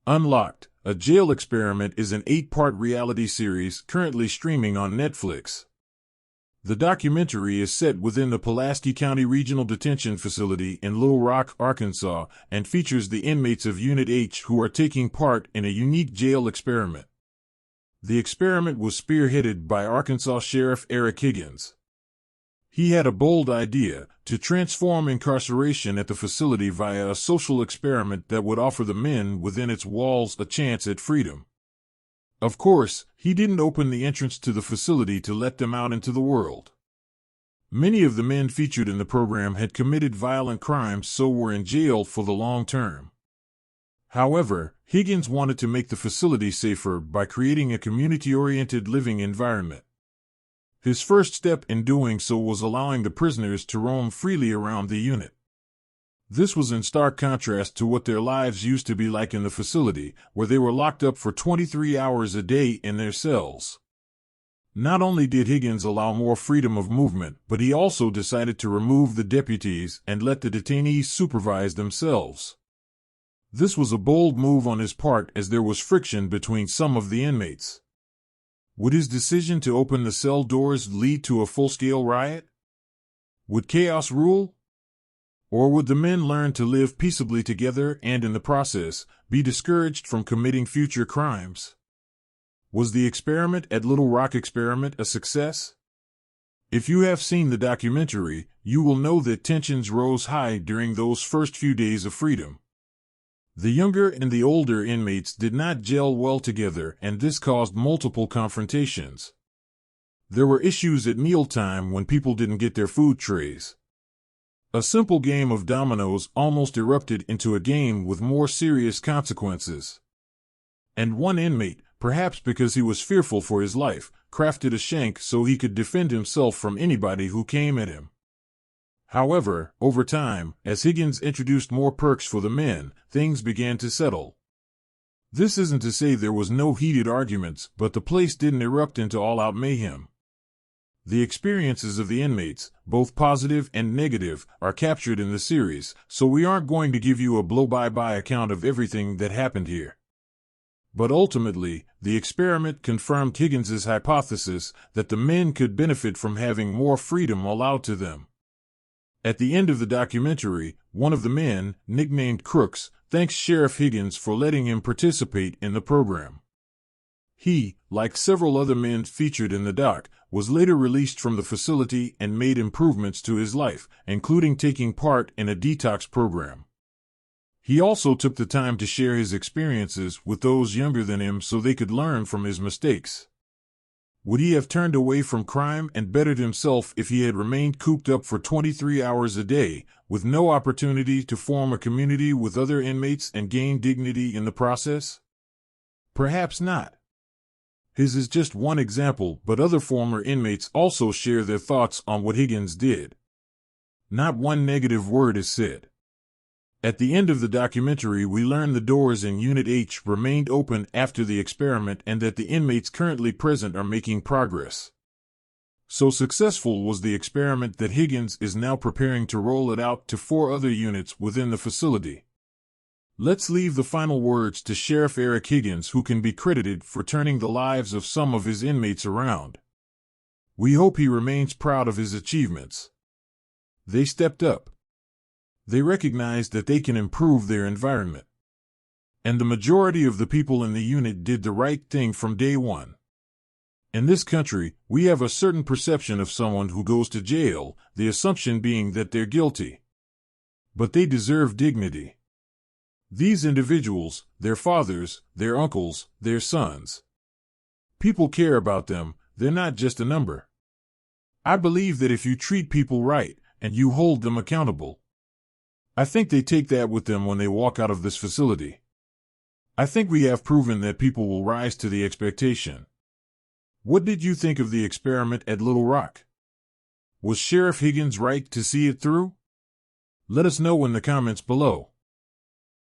Unlocked, a jail experiment is an 8-part reality series currently streaming on Netflix. The documentary is set within the Pulaski County Regional Detention Facility in Little Rock, Arkansas, and features the inmates of Unit H who are taking part in a unique jail experiment. The experiment was spearheaded by Arkansas Sheriff Eric Higgins. He had a bold idea to transform incarceration at the facility via a social experiment that would offer the men within its walls a chance at freedom. Of course, he didn't open the entrance to the facility to let them out into the world. Many of the men featured in the program had committed violent crimes, so were in jail for the long term. However, Higgins wanted to make the facility safer by creating a community-oriented living environment. His first step in doing so was allowing the prisoners to roam freely around the unit. This was in stark contrast to what their lives used to be like in the facility, where they were locked up for 23 hours a day in their cells. Not only did Higgins allow more freedom of movement, but he also decided to remove the deputies and let the detainees supervise themselves. This was a bold move on his part, as there was friction between some of the inmates. Would his decision to open the cell doors lead to a full-scale riot? Would chaos rule? Or would the men learn to live peaceably together and, in the process, be discouraged from committing future crimes? Was the experiment at Little Rock experiment a success? If you have seen the documentary, you will know that tensions rose high during those first few days of freedom. The younger and the older inmates did not gel well together, and this caused multiple confrontations. There were issues at mealtime when people didn't get their food trays. A simple game of dominoes almost erupted into a game with more serious consequences. And one inmate, perhaps because he was fearful for his life, crafted a shank so he could defend himself from anybody who came at him. However, over time, as Higgins introduced more perks for the men, things began to settle. This isn't to say there was no heated arguments, but the place didn't erupt into all-out mayhem. The experiences of the inmates, both positive and negative, are captured in the series, so we aren't going to give you a blow-by-by account of everything that happened here. But ultimately, the experiment confirmed Higgins's hypothesis that the men could benefit from having more freedom allowed to them. At the end of the documentary, one of the men, nicknamed Crooks, thanks Sheriff Higgins for letting him participate in the program. He, like several other men featured in the doc, was later released from the facility and made improvements to his life, including taking part in a detox program. He also took the time to share his experiences with those younger than him so they could learn from his mistakes. Would he have turned away from crime and bettered himself if he had remained cooped up for 23 hours a day, with no opportunity to form a community with other inmates and gain dignity in the process? Perhaps not. His is just one example, but other former inmates also share their thoughts on what Higgins did. Not one negative word is said. At the end of the documentary, we learn the doors in Unit H remained open after the experiment and that the inmates currently present are making progress. So successful was the experiment that Higgins is now preparing to roll it out to 4 other units within the facility. Let's leave the final words to Sheriff Eric Higgins, who can be credited for turning the lives of some of his inmates around. We hope he remains proud of his achievements. They stepped up. They recognized that they can improve their environment. And the majority of the people in the unit did the right thing from day one. In this country, we have a certain perception of someone who goes to jail, the assumption being that they're guilty. But they deserve dignity. These individuals, their fathers, their uncles, their sons. People care about them, they're not just a number. I believe that if you treat people right, and you hold them accountable, I think they take that with them when they walk out of this facility. I think we have proven that people will rise to the expectation. What did you think of the experiment at Little Rock? Was Sheriff Higgins right to see it through? Let us know in the comments below.